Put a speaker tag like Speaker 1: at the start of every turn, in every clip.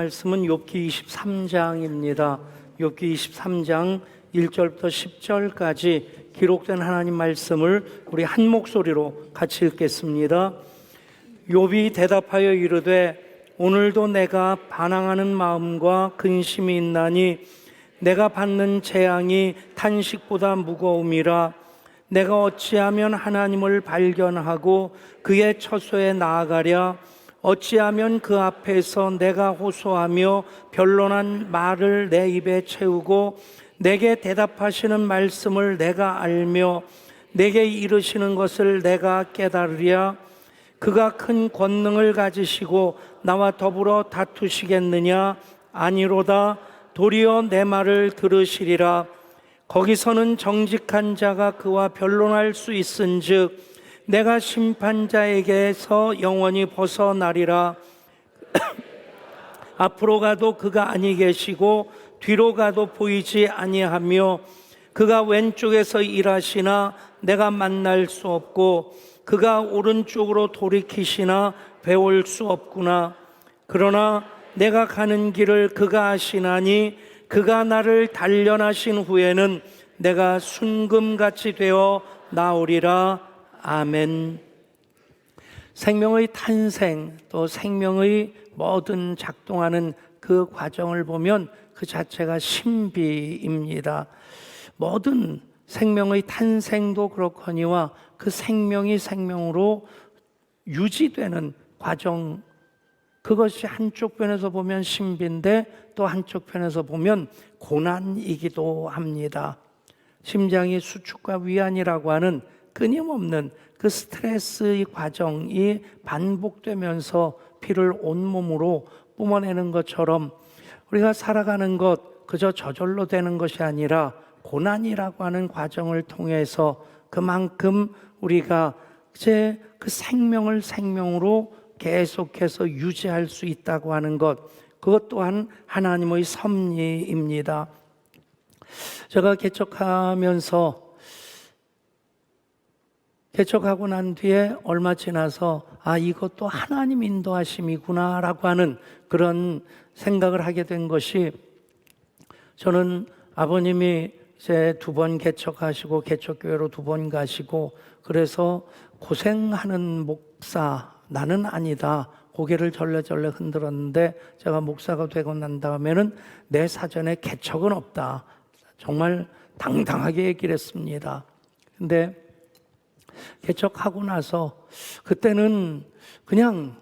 Speaker 1: 말씀은 욥기 23장입니다. 욥기 23장 1절부터 10절까지 기록된 하나님 말씀을 우리 한 목소리로 같이 읽겠습니다. 욥이 대답하여 이르되 오늘도 내가 반항하는 마음과 근심이 있나니 내가 받는 재앙이 탄식보다 무거움이라. 내가 어찌하면 하나님을 발견하고 그의 처소에 나아가랴. 어찌하면 그 앞에서 내가 호소하며 변론한 말을 내 입에 채우고 내게 대답하시는 말씀을 내가 알며 내게 이르시는 것을 내가 깨달으랴. 그가 큰 권능을 가지시고 나와 더불어 다투시겠느냐? 아니로다. 도리어 내 말을 들으시리라. 거기서는 정직한 자가 그와 변론할 수 있은즉 내가 심판자에게서 영원히 벗어나리라. 앞으로 가도 그가 아니 계시고 뒤로 가도 보이지 아니하며 그가 왼쪽에서 일하시나 내가 만날 수 없고 그가 오른쪽으로 돌이키시나 배울 수 없구나. 그러나 내가 가는 길을 그가 아시나니 그가 나를 단련하신 후에는 내가 순금같이 되어 나오리라. 아멘. 생명의 탄생, 또 생명의 모든 작동하는 그 과정을 보면 그 자체가 신비입니다. 모든 생명의 탄생도 그렇거니와 그 생명이 생명으로 유지되는 과정, 그것이 한쪽 편에서 보면 신비인데 또 한쪽 편에서 보면 고난이기도 합니다. 심장이 수축과 위안이라고 하는 끊임없는 그 스트레스의 과정이 반복되면서 피를 온몸으로 뿜어내는 것처럼 우리가 살아가는 것 그저 저절로 되는 것이 아니라 고난이라고 하는 과정을 통해서 그만큼 우리가 이제 그 생명을 생명으로 계속해서 유지할 수 있다고 하는 것, 그것 또한 하나님의 섭리입니다. 제가 개척하고 난 뒤에 얼마 지나서 이것도 하나님 인도하심이구나 라고 하는 그런 생각을 하게 된 것이, 저는 아버님이 이제 2번 개척하시고 개척교회로 2번 가시고 그래서 고생하는 목사 나는 아니다 고개를 절레절레 흔들었는데, 제가 목사가 되고 난 다음에는 내 사전에 개척은 없다 정말 당당하게 얘기를 했습니다. 근데 개척하고 나서 그때는 그냥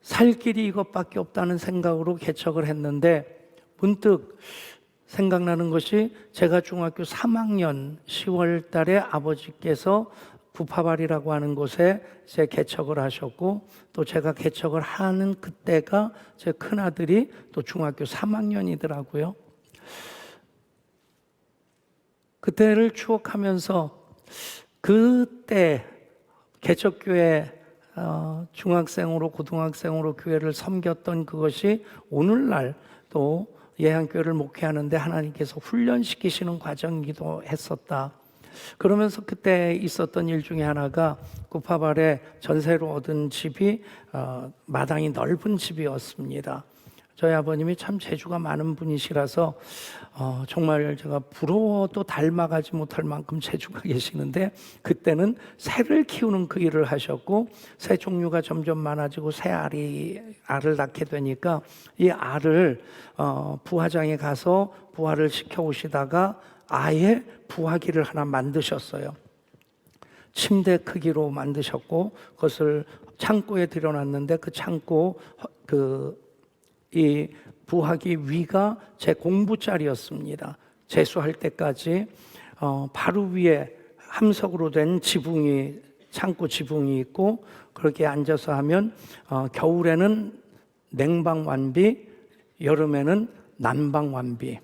Speaker 1: 살 길이 이것밖에 없다는 생각으로 개척을 했는데, 문득 생각나는 것이 제가 중학교 3학년 10월 달에 아버지께서 부파발이라고 하는 곳에 제 개척을 하셨고, 또 제가 개척을 하는 그때가 제 큰아들이 또 중학교 3학년이더라고요. 그때를 추억하면서 그때 개척교회 중학생으로 고등학생으로 교회를 섬겼던 그것이 오늘날 또 예한교회를 목회하는데 하나님께서 훈련시키시는 과정이기도 했었다. 그러면서 그때 있었던 일 중에 하나가 구파발에 전세로 얻은 집이 마당이 넓은 집이었습니다. 저희 아버님이 참 재주가 많은 분이시라서 정말 제가 부러워도 닮아가지 못할 만큼 재주가 계시는데, 그때는 새를 키우는 그 일을 하셨고, 새 종류가 점점 많아지고 새 알을 낳게 되니까 이 알을 부화장에 가서 부화를 시켜 오시다가 아예 부화기를 하나 만드셨어요. 침대 크기로 만드셨고 그것을 창고에 들여놨는데, 그 창고 이 부화기 위가 제 공부자리였습니다. 재수할 때까지 바로 위에 함석으로 된 창고 지붕이 있고, 그렇게 앉아서 하면 겨울에는 냉방 완비, 여름에는 난방 완비.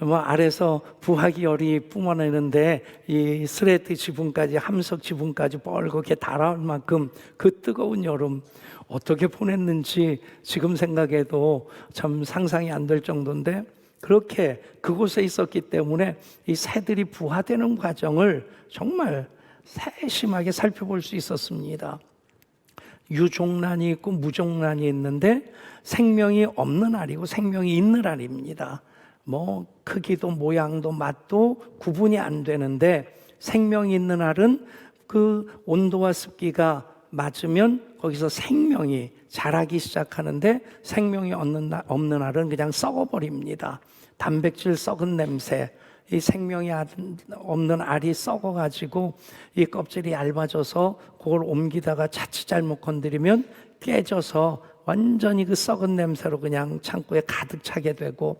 Speaker 1: 아래서 부화기 열이 뿜어내는데 이 스레트 지붕까지, 함석 지붕까지 뻘겋게 달아올 만큼 그 뜨거운 여름 어떻게 보냈는지 지금 생각해도 참 상상이 안 될 정도인데, 그렇게 그곳에 있었기 때문에 이 새들이 부화되는 과정을 정말 세심하게 살펴볼 수 있었습니다. 유종란이 있고 무종란이 있는데 생명이 없는 알이고 생명이 있는 알입니다. 뭐 크기도 모양도 맛도 구분이 안 되는데 생명이 있는 알은 그 온도와 습기가 맞으면 거기서 생명이 자라기 시작하는데 생명이 없는 알은 그냥 썩어버립니다. 단백질 썩은 냄새, 이 생명이 없는 알이 썩어가지고 이 껍질이 얇아져서 그걸 옮기다가 자칫 잘못 건드리면 깨져서 완전히 그 썩은 냄새로 그냥 창고에 가득 차게 되고,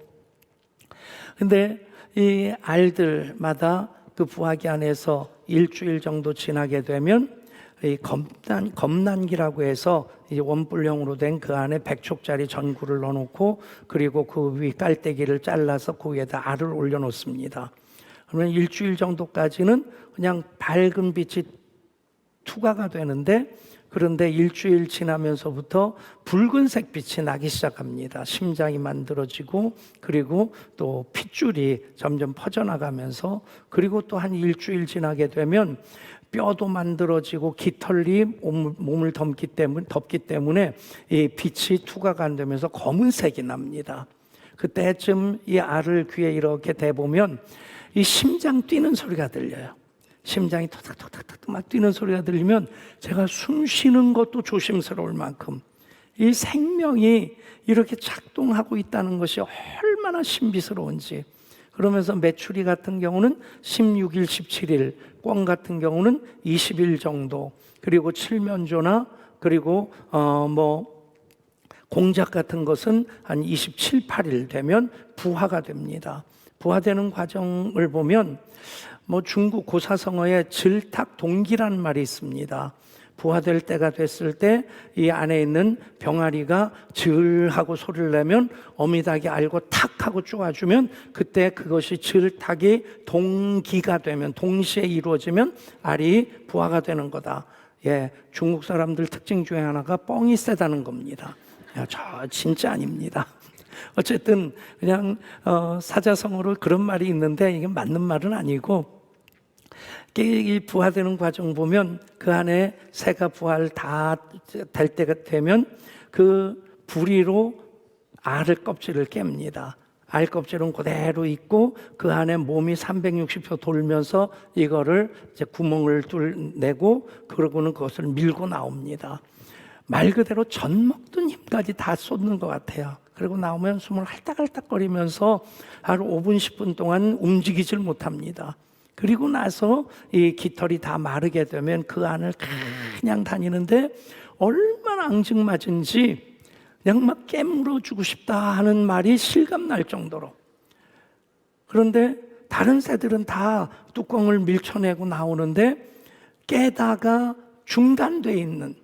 Speaker 1: 근데 이 알들마다 그 부화기 안에서 일주일 정도 지나게 되면 이 검난기라고 해서 이 원뿔형으로 된 그 안에 100촉짜리 전구를 넣어놓고 그리고 그 위 깔때기를 잘라서 그 위에다 알을 올려놓습니다. 그러면 일주일 정도까지는 그냥 밝은 빛이 투과가 되는데, 그런데 일주일 지나면서부터 붉은색 빛이 나기 시작합니다. 심장이 만들어지고 그리고 또 핏줄이 점점 퍼져나가면서, 그리고 또 한 일주일 지나게 되면 뼈도 만들어지고 깃털이 몸을 덮기 때문에 이 빛이 투과가 안 되면서 검은색이 납니다. 그때쯤 이 알을 귀에 이렇게 대보면 이 심장 뛰는 소리가 들려요. 심장이 토닥토닥토닥 막 뛰는 소리가 들리면 제가 숨 쉬는 것도 조심스러울 만큼 이 생명이 이렇게 작동하고 있다는 것이 얼마나 신비스러운지. 그러면서 메추리 같은 경우는 16일, 17일, 꿩 같은 경우는 20일 정도, 그리고 칠면조나 그리고 공작 같은 것은 한 27, 8일 되면 부화가 됩니다. 부화되는 과정을 보면 중국 고사성어에 질탁동기라는 말이 있습니다. 부화될 때가 됐을 때 이 안에 있는 병아리가 즈하고 소리를 내면 어미닭이 알고 탁 하고 쪼아주면 그때 그것이 질탁이 동기가 되면, 동시에 이루어지면 알이 부화가 되는 거다. 중국 사람들 특징 중에 하나가 뻥이 세다는 겁니다. 저 진짜 아닙니다. 어쨌든 그냥 사자성어로 그런 말이 있는데 이게 맞는 말은 아니고, 이 부화되는 과정 보면 그 안에 새가 부화를 다 될 때가 되면 그 부리로 알을 껍질을 깹니다. 알 껍질은 그대로 있고 그 안에 몸이 360도 돌면서 이거를 이제 구멍을 내고 그러고는 그것을 밀고 나옵니다. 말 그대로 젖 먹던 힘까지 다 쏟는 것 같아요. 그리고 나오면 숨을 할딱할딱거리면서 하루 5분, 10분 동안 움직이질 못합니다. 그리고 나서 이 깃털이 다 마르게 되면 그 안을 그냥 다니는데 얼마나 앙증맞은지 그냥 막 깨물어주고 싶다 하는 말이 실감날 정도로. 그런데 다른 새들은 다 뚜껑을 밀쳐내고 나오는데 깨다가 중단돼 있는,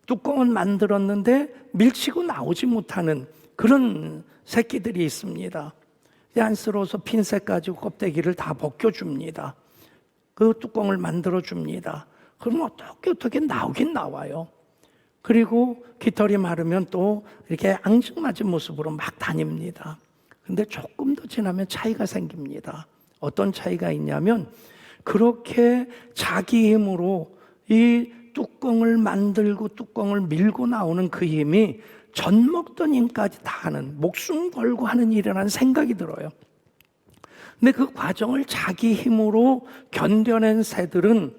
Speaker 1: 뚜껑은 만들었는데 밀치고 나오지 못하는 그런 새끼들이 있습니다. 안쓰러워서 핀셋 가지고 껍데기를 다 벗겨줍니다. 그 뚜껑을 만들어줍니다. 그럼 어떻게 나오긴 나와요. 그리고 깃털이 마르면 또 이렇게 앙증맞은 모습으로 막 다닙니다. 근데 조금 더 지나면 차이가 생깁니다. 어떤 차이가 있냐면, 그렇게 자기 힘으로 이 뚜껑을 만들고 뚜껑을 밀고 나오는 그 힘이 젖 먹던 힘까지 다 하는, 목숨 걸고 하는 일이라는 생각이 들어요. 근데 그 과정을 자기 힘으로 견뎌낸 새들은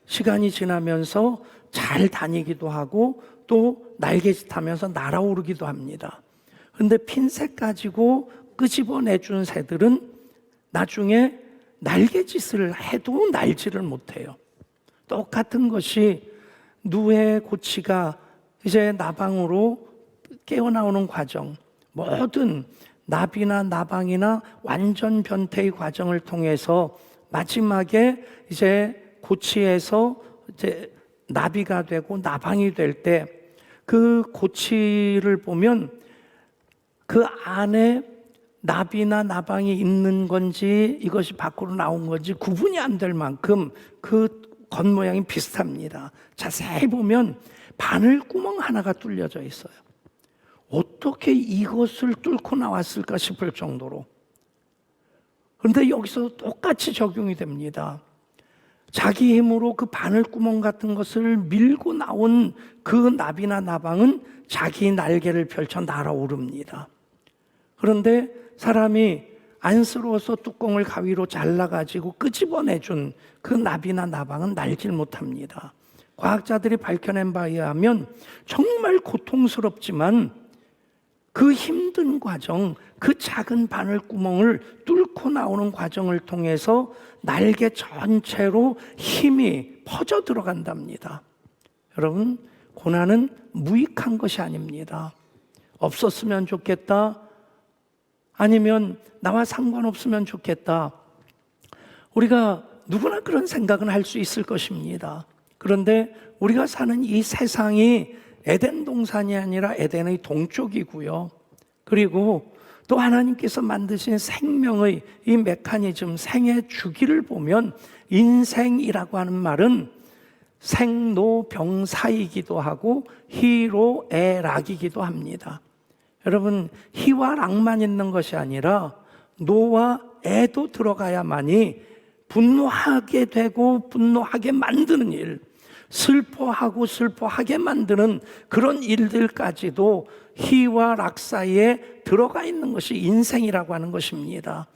Speaker 1: 시간이 지나면서 잘 다니기도 하고 또 날개짓 하면서 날아오르기도 합니다. 근데 핀셋 가지고 끄집어내준 새들은 나중에 날개짓을 해도 날지를 못해요. 똑같은 것이 누에 고치가 이제 나방으로 깨어나오는 과정, 모든 나비나 나방이나 완전 변태의 과정을 통해서 마지막에 이제 고치에서 이제 나비가 되고 나방이 될 때 그 고치를 보면 그 안에 나비나 나방이 있는 건지 이것이 밖으로 나온 건지 구분이 안 될 만큼 그 겉모양이 비슷합니다. 자세히 보면 바늘구멍 하나가 뚫려져 있어요. 어떻게 이것을 뚫고 나왔을까 싶을 정도로. 그런데 여기서 똑같이 적용이 됩니다. 자기 힘으로 그 바늘구멍 같은 것을 밀고 나온 그 나비나 나방은 자기 날개를 펼쳐 날아오릅니다. 그런데 사람이 안쓰러워서 뚜껑을 가위로 잘라가지고 끄집어내준 그 나비나 나방은 날질 못합니다. 과학자들이 밝혀낸 바에 의하면 정말 고통스럽지만 그 힘든 과정, 그 작은 바늘구멍을 뚫고 나오는 과정을 통해서 날개 전체로 힘이 퍼져 들어간답니다. 여러분, 고난은 무익한 것이 아닙니다. 없었으면 좋겠다, 아니면 나와 상관없으면 좋겠다. 우리가 누구나 그런 생각은 할 수 있을 것입니다. 그런데 우리가 사는 이 세상이 에덴 동산이 아니라 에덴의 동쪽이고요. 그리고 또 하나님께서 만드신 생명의 이 메커니즘, 생의 주기를 보면 인생이라고 하는 말은 생로병사이기도 하고 희로애락이기도 합니다. 여러분, 희와 락만 있는 것이 아니라 노와 애도 들어가야만이 분노하게 되고 분노하게 만드는 일, 슬퍼하고 슬퍼하게 만드는 그런 일들까지도 희와 락 사이에 들어가 있는 것이 인생이라고 하는 것입니다.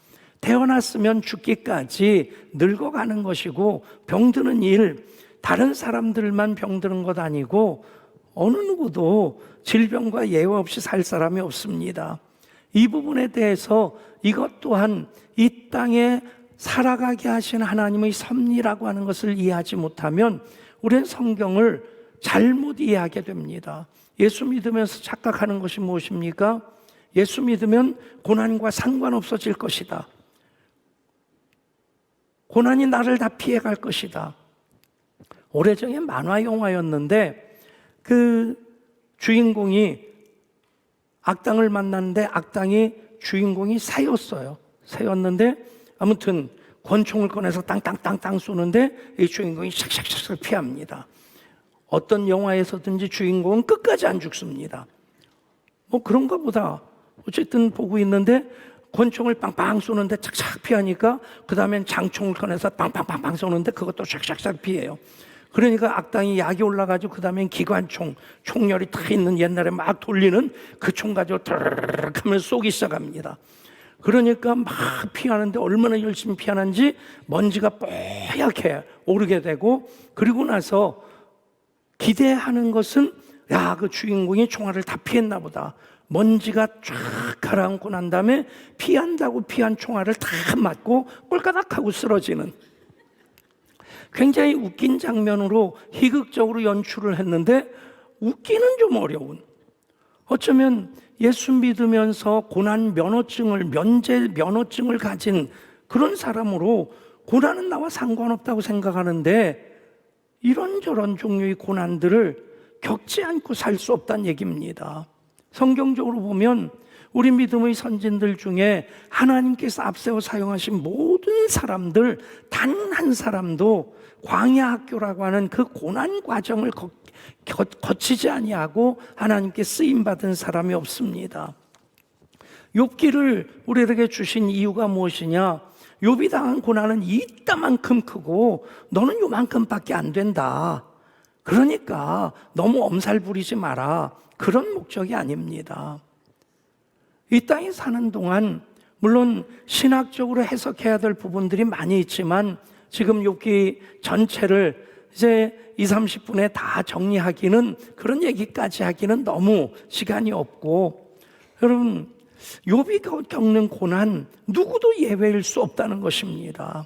Speaker 1: 태어났으면 죽기까지 늙어가는 것이고, 병드는 일, 다른 사람들만 병드는 것 아니고 어느 누구도 질병과 예외 없이 살 사람이 없습니다. 이 부분에 대해서 이것 또한 이 땅에 살아가게 하신 하나님의 섭리라고 하는 것을 이해하지 못하면 우리는 성경을 잘못 이해하게 됩니다. 예수 믿으면서 착각하는 것이 무엇입니까? 예수 믿으면 고난과 상관없어질 것이다. 고난이 나를 다 피해갈 것이다. 오래전에 만화 영화였는데 그 주인공이 악당을 만났는데 악당이 주인공이 새였어요. 새였는데 아무튼 권총을 꺼내서 땅땅땅땅 쏘는데 이 주인공이 샥샥샥 피합니다. 어떤 영화에서든지 주인공은 끝까지 안 죽습니다. 뭐 그런가 보다. 어쨌든 보고 있는데 권총을 빵빵 쏘는데 착착 피하니까 그 다음엔 장총을 꺼내서 빵빵빵빵 쏘는데 그것도 샥샥샥 피해요. 그러니까 악당이 약이 올라가지고 그 다음엔 기관총, 총열이 다 있는 옛날에 막 돌리는 그 총 가지고 드르륵 하면 쏘기 시작합니다. 그러니까 막 피하는데 얼마나 열심히 피하는지 먼지가 뽀얗게 오르게 되고, 그리고 나서 기대하는 것은 야, 그 주인공이 총알을 다 피했나 보다. 먼지가 쫙 가라앉고 난 다음에 피한다고 피한 총알을 다 맞고 꼴까닥하고 쓰러지는 굉장히 웃긴 장면으로 희극적으로 연출을 했는데 웃기는 좀 어려운, 어쩌면 예수 믿으면서 고난 면허증을, 면제 면허증을 가진 그런 사람으로 고난은 나와 상관없다고 생각하는데 이런저런 종류의 고난들을 겪지 않고 살 수 없다는 얘기입니다. 성경적으로 보면 우리 믿음의 선진들 중에 하나님께서 앞세워 사용하신 모든 사람들 단 한 사람도 광야 학교라고 하는 그 고난 과정을 거치지 아니하고 하나님께 쓰임받은 사람이 없습니다. 욥기를 우리에게 주신 이유가 무엇이냐? 욥이 당한 고난은 이따만큼 크고 너는 요만큼밖에 안 된다. 그러니까 너무 엄살 부리지 마라. 그런 목적이 아닙니다. 이 땅에 사는 동안 물론 신학적으로 해석해야 될 부분들이 많이 있지만 지금 욥기 전체를 이제 20-30분에 다 정리하기는, 그런 얘기까지 하기는 너무 시간이 없고, 여러분, 욥이 겪는 고난 누구도 예외일 수 없다는 것입니다.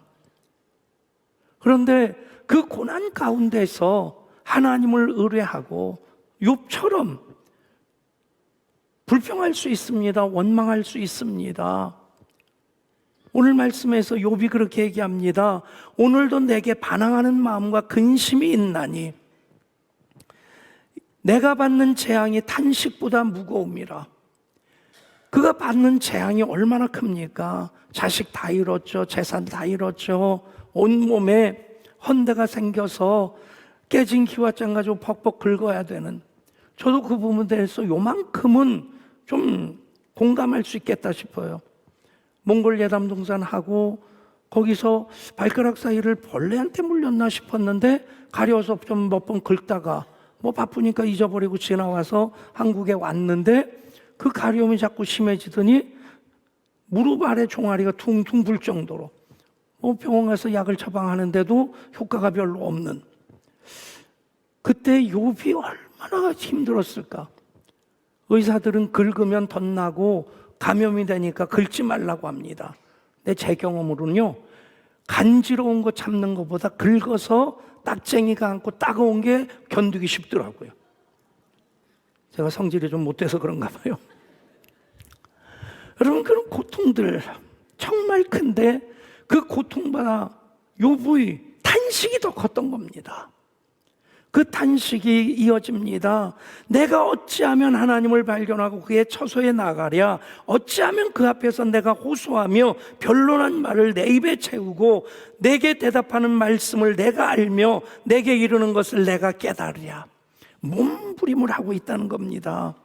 Speaker 1: 그런데 그 고난 가운데서 하나님을 의뢰하고 욥처럼 불평할 수 있습니다. 원망할 수 있습니다. 오늘 말씀에서 욥이 그렇게 얘기합니다. 오늘도 내게 반항하는 마음과 근심이 있나니 내가 받는 재앙이 탄식보다 무거움이라. 그가 받는 재앙이 얼마나 큽니까? 자식 다 잃었죠. 재산 다 잃었죠. 온몸에 헌대가 생겨서 깨진 기와장 가지고 벅벅 긁어야 되는, 저도 그 부분에 대해서 요만큼은 좀 공감할 수 있겠다 싶어요. 몽골 예담동산 하고 거기서 발가락 사이를 벌레한테 물렸나 싶었는데 가려서 좀 몇 번 긁다가 뭐 바쁘니까 잊어버리고 지나와서 한국에 왔는데 그 가려움이 자꾸 심해지더니 무릎 아래 종아리가 퉁퉁 불 정도로 병원 가서 약을 처방하는데도 효과가 별로 없는, 그때 욥이 얼마나 힘들었을까. 의사들은 긁으면 덧나고 감염이 되니까 긁지 말라고 합니다. 근데 제 경험으로는요, 간지러운 거 참는 것보다 긁어서 딱쟁이가 않고 따가운 게 견디기 쉽더라고요. 제가 성질이 좀 못돼서 그런가 봐요. 여러분, 그런 고통들 정말 큰데 그 고통보다 욥의 탄식이 더 컸던 겁니다. 그 탄식이 이어집니다. 내가 어찌하면 하나님을 발견하고 그의 처소에 나가랴. 어찌하면 그 앞에서 내가 호소하며 변론한 말을 내 입에 채우고 내게 대답하는 말씀을 내가 알며 내게 이르는 것을 내가 깨달으랴. 몸부림을 하고 있다는 겁니다.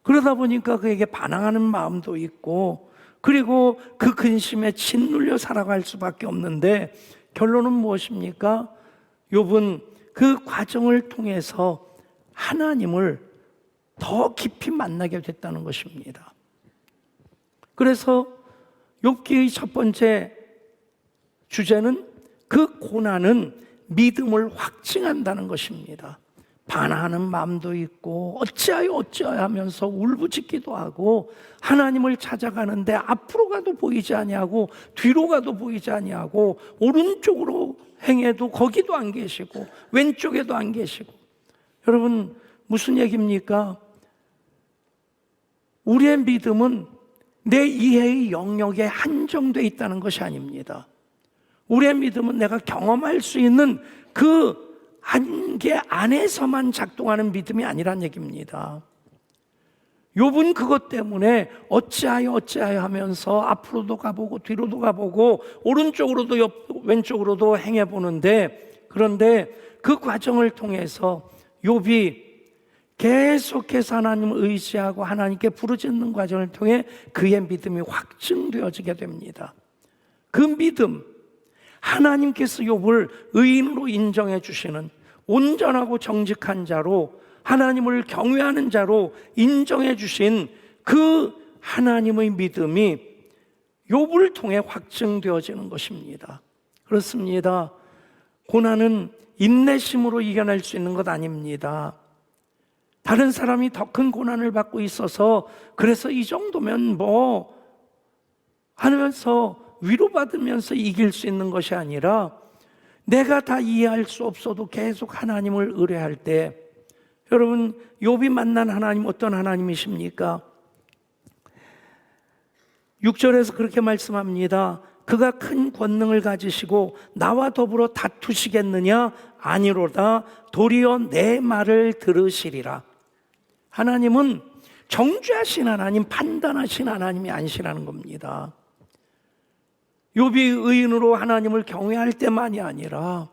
Speaker 1: 그러다 보니까 그에게 반항하는 마음도 있고, 그리고 그 근심에 짓눌려 살아갈 수밖에 없는데 결론은 무엇입니까? 욥은 그 과정을 통해서 하나님을 더 깊이 만나게 됐다는 것입니다. 그래서 욥기의 첫 번째 주제는 그 고난은 믿음을 확증한다는 것입니다. 반항하는 마음도 있고 어찌하여 하면서 울부짖기도 하고 하나님을 찾아가는데 앞으로 가도 보이지 아니하고 뒤로 가도 보이지 아니하고 오른쪽으로 행해도 거기도 안 계시고 왼쪽에도 안 계시고. 여러분, 무슨 얘기입니까? 우리의 믿음은 내 이해의 영역에 한정되어 있다는 것이 아닙니다. 우리의 믿음은 내가 경험할 수 있는 그 한계 안에서만 작동하는 믿음이 아니란 얘기입니다. 욥은 그것 때문에 어찌하여 하면서 앞으로도 가보고 뒤로도 가보고 오른쪽으로도 왼쪽으로도 행해보는데, 그런데 그 과정을 통해서 욥이 계속해서 하나님을 의지하고 하나님께 부르짖는 과정을 통해 그의 믿음이 확증되어지게 됩니다. 그 믿음, 하나님께서 욥을 의인으로 인정해 주시는 온전하고 정직한 자로, 하나님을 경외하는 자로 인정해 주신 그 하나님의 믿음이 욥을 통해 확증되어지는 것입니다. 그렇습니다. 고난은 인내심으로 이겨낼 수 있는 것 아닙니다. 다른 사람이 더 큰 고난을 받고 있어서 그래서 이 정도면 뭐 하면서 위로받으면서 이길 수 있는 것이 아니라, 내가 다 이해할 수 없어도 계속 하나님을 의뢰할 때, 여러분, 욥이 만난 하나님 어떤 하나님이십니까? 6절에서 그렇게 말씀합니다. 그가 큰 권능을 가지시고 나와 더불어 다투시겠느냐? 아니로다. 도리어 내 말을 들으시리라. 하나님은 정죄하신 하나님, 판단하신 하나님이 아니시라는 겁니다. 욥이 의인으로 하나님을 경외할 때만이 아니라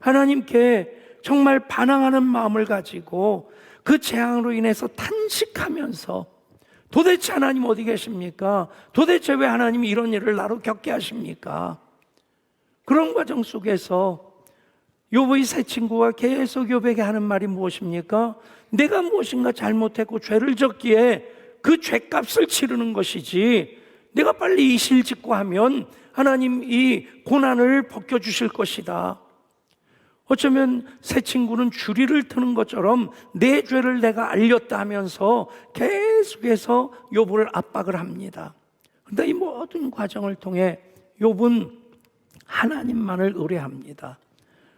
Speaker 1: 하나님께 정말 반항하는 마음을 가지고 그 재앙으로 인해서 탄식하면서 도대체 하나님 어디 계십니까? 도대체 왜 하나님이 이런 일을 나로 겪게 하십니까? 그런 과정 속에서 욥의 세 친구가 계속 욥에게 하는 말이 무엇입니까? 내가 무엇인가 잘못했고 죄를 졌기에 그 죄값을 치르는 것이지, 내가 빨리 이실직고 하면 하나님 이 고난을 벗겨주실 것이다. 어쩌면 새 친구는 주리를 트는 것처럼 내 죄를 내가 알렸다 하면서 계속해서 욥을 압박을 합니다. 그런데 이 모든 과정을 통해 욥은 하나님만을 의뢰합니다.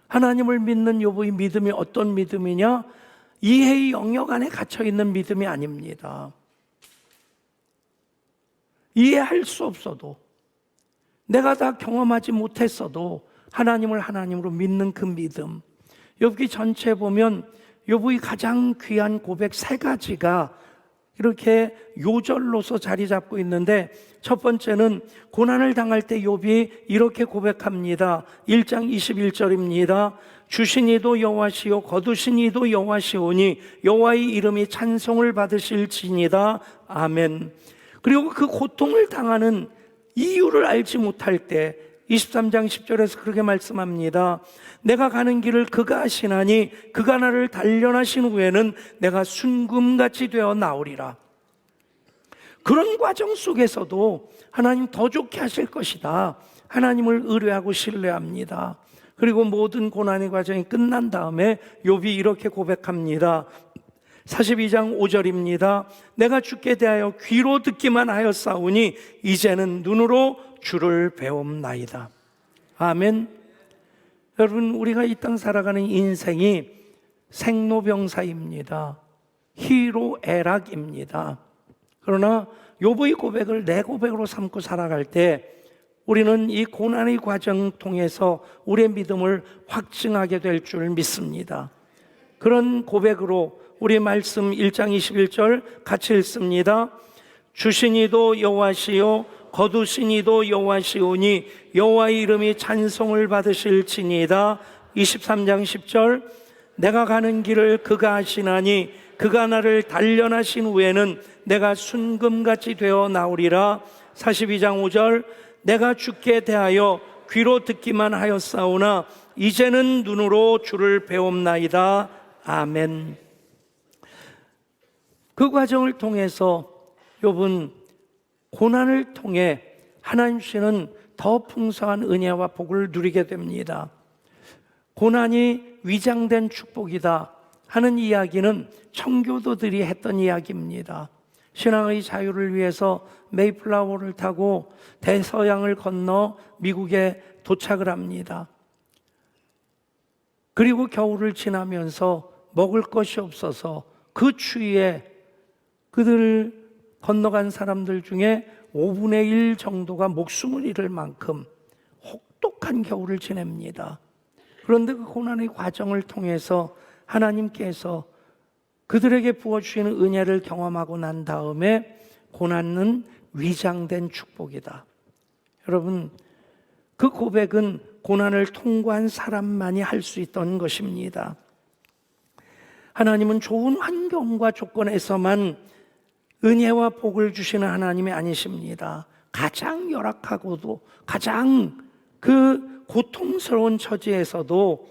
Speaker 1: 하나님을 믿는 욥의 믿음이 어떤 믿음이냐? 이해의 영역 안에 갇혀있는 믿음이 아닙니다. 이해할 수 없어도, 내가 다 경험하지 못했어도 하나님을 하나님으로 믿는 그 믿음. 욥기 전체에 보면 욥의 가장 귀한 고백 세 가지가 이렇게 요절로서 자리 잡고 있는데, 첫 번째는 고난을 당할 때 욥이 이렇게 고백합니다. 1장 21절입니다. 주신 이도 여호와시요 거두신 이도 여호와시오니 여호와의 이름이 찬송을 받으실지니이다. 아멘. 그리고 그 고통을 당하는 이유를 알지 못할 때 23장 10절에서 그렇게 말씀합니다. 내가 가는 길을 그가 아시나니 그가 나를 단련하신 후에는 내가 순금같이 되어 나오리라. 그런 과정 속에서도 하나님 더 좋게 하실 것이다. 하나님을 의뢰하고 신뢰합니다. 그리고 모든 고난의 과정이 끝난 다음에 욥이 이렇게 고백합니다. 42장 5절입니다. 내가 주께 대하여 귀로 듣기만 하였사오니 이제는 눈으로 주를 배움나이다. 아멘. 여러분, 우리가 이 땅 살아가는 인생이 생로병사입니다. 희로애락입니다. 그러나 욥의 고백을 내 고백으로 삼고 살아갈 때 우리는 이 고난의 과정 통해서 우리의 믿음을 확증하게 될 줄 믿습니다. 그런 고백으로 우리 말씀 1장 21절 같이 읽습니다. 주신 이도 여호와시요 거두신 이도 여호와시오니 여호와의 이름이 찬송을 받으실지니이다. 23장 10절 내가 가는 길을 그가 아시나니 그가 나를 단련하신 후에는 내가 순금같이 되어 나오리라. 42장 5절 내가 주께 대하여 귀로 듣기만 하였사오나 이제는 눈으로 주를 배움나이다. 아멘. 그 과정을 통해서 욥은 고난을 통해 하나님 주시는 더 풍성한 은혜와 복을 누리게 됩니다. 고난이 위장된 축복이다 하는 이야기는 청교도들이 했던 이야기입니다. 신앙의 자유를 위해서 메이플라워를 타고 대서양을 건너 미국에 도착을 합니다. 그리고 겨울을 지나면서 먹을 것이 없어서 그 추위에 그들을 건너간 사람들 중에 5분의 1 정도가 목숨을 잃을 만큼 혹독한 겨울을 지냅니다. 그런데 그 고난의 과정을 통해서 하나님께서 그들에게 부어주시는 은혜를 경험하고 난 다음에 고난은 위장된 축복이다. 여러분, 그 고백은 고난을 통과한 사람만이 할 수 있던 것입니다. 하나님은 좋은 환경과 조건에서만 은혜와 복을 주시는 하나님이 아니십니다. 가장 열악하고도 가장 그 고통스러운 처지에서도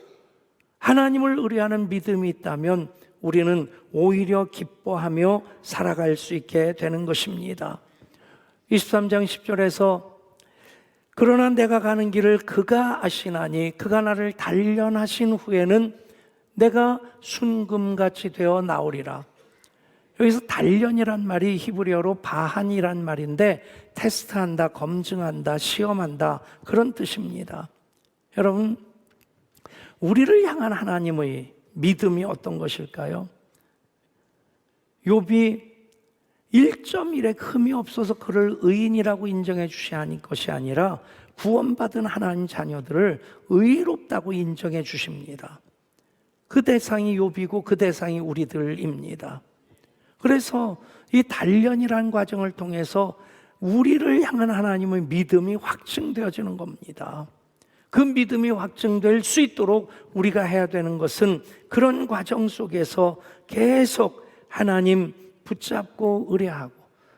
Speaker 1: 하나님을 의뢰하는 믿음이 있다면 우리는 오히려 기뻐하며 살아갈 수 있게 되는 것입니다. 23장 10절에서 그러나 내가 가는 길을 그가 아시나니 그가 나를 단련하신 후에는 내가 순금같이 되어 나오리라. 여기서 단련이란 말이 히브리어로 바한이란 말인데 테스트한다, 검증한다, 시험한다 그런 뜻입니다. 여러분, 우리를 향한 하나님의 믿음이 어떤 것일까요? 욥이 1.1의 흠이 없어서 그를 의인이라고 인정해 주시는 것이 아니라 구원받은 하나님 자녀들을 의롭다고 인정해 주십니다. 그 대상이 욥이고 그 대상이 우리들입니다. 그래서 이 단련이라는 과정을 통해서 우리를 향한 하나님의 믿음이 확증되어지는 겁니다. 그 믿음이 확증될 수 있도록 우리가 해야 되는 것은 그런 과정 속에서 계속 하나님 붙잡고 의뢰하고,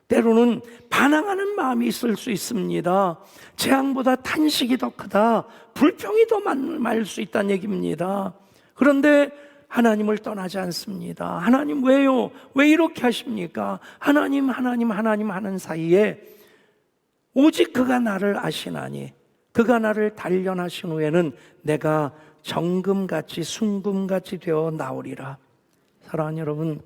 Speaker 1: 때로는 반항하는 마음이 있을 수 있습니다. 재앙보다 탄식이 더 크다, 불평이 더 많을 수 있다는 얘기입니다. 그런데 하나님을 떠나지 않습니다. 하나님 왜요? 왜 이렇게 하십니까? 하나님 하는 사이에 오직 그가 나를 아시나니 그가 나를 단련하신 후에는 내가 정금같이 순금같이 되어 나오리라. 사랑하는 여러분,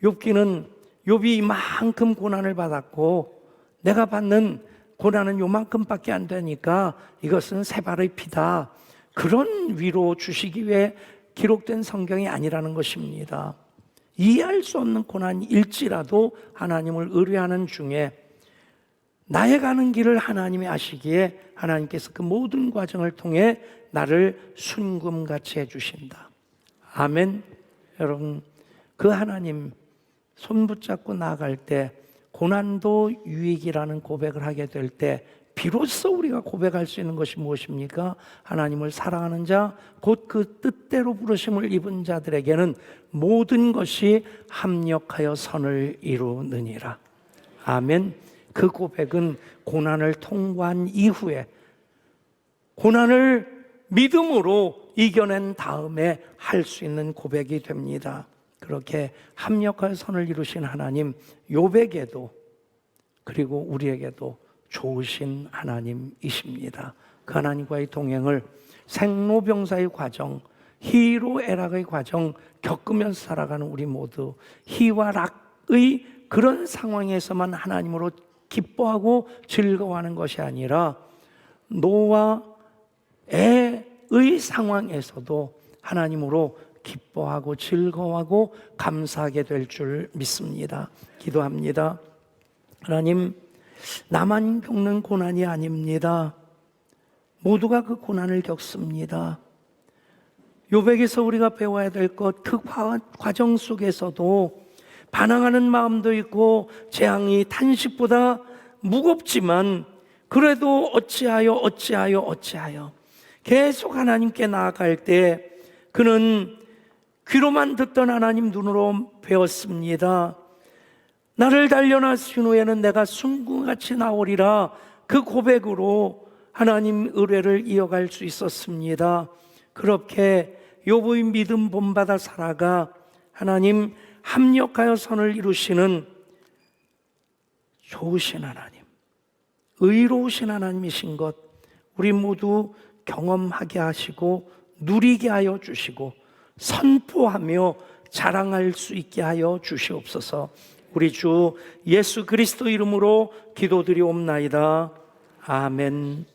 Speaker 1: 욥기는 욥이 이만큼 고난을 받았고 내가 받는 고난은 요만큼밖에 안 되니까 이것은 세 발의 피다, 그런 위로 주시기 위해 기록된 성경이 아니라는 것입니다. 이해할 수 없는 고난일지라도 하나님을 의뢰하는 중에 나의 가는 길을 하나님이 아시기에 하나님께서 그 모든 과정을 통해 나를 순금같이 해주신다. 아멘. 여러분, 그 하나님 손 붙잡고 나아갈 때 고난도 유익이라는 고백을 하게 될 때 비로소 우리가 고백할 수 있는 것이 무엇입니까? 하나님을 사랑하는 자, 곧 그 뜻대로 부르심을 입은 자들에게는 모든 것이 합력하여 선을 이루느니라. 아멘. 그 고백은 고난을 통과한 이후에 고난을 믿음으로 이겨낸 다음에 할 수 있는 고백이 됩니다. 그렇게 합력하여 선을 이루신 하나님, 욥에게도 그리고 우리에게도 좋으신 하나님이십니다. 그 하나님과의 동행을 생로병사의 과정, 희로애락의 과정 겪으면서 살아가는 우리 모두, 희와 락의 그런 상황에서만 하나님으로 기뻐하고 즐거워하는 것이 아니라 노와 애의 상황에서도 하나님으로 기뻐하고 즐거워하고 감사하게 될 줄 믿습니다. 기도합니다. 하나님, 나만 겪는 고난이 아닙니다. 모두가 그 고난을 겪습니다. 욥에게서 우리가 배워야 될 것, 그 과정 속에서도 반항하는 마음도 있고 재앙이 탄식보다 무겁지만 그래도 어찌하여 계속 하나님께 나아갈 때 그는 귀로만 듣던 하나님 눈으로 배웠습니다. 나를 단련하신 후에는 내가 순금같이 나오리라, 그 고백으로 하나님 의뢰를 이어갈 수 있었습니다. 그렇게 욥의 믿음 본받아 살아가 하나님 합력하여 선을 이루시는 좋으신 하나님, 의로우신 하나님이신 것 우리 모두 경험하게 하시고 누리게 하여 주시고 선포하며 자랑할 수 있게 하여 주시옵소서. 우리 주 예수 그리스도 이름으로 기도드리옵나이다. 아멘.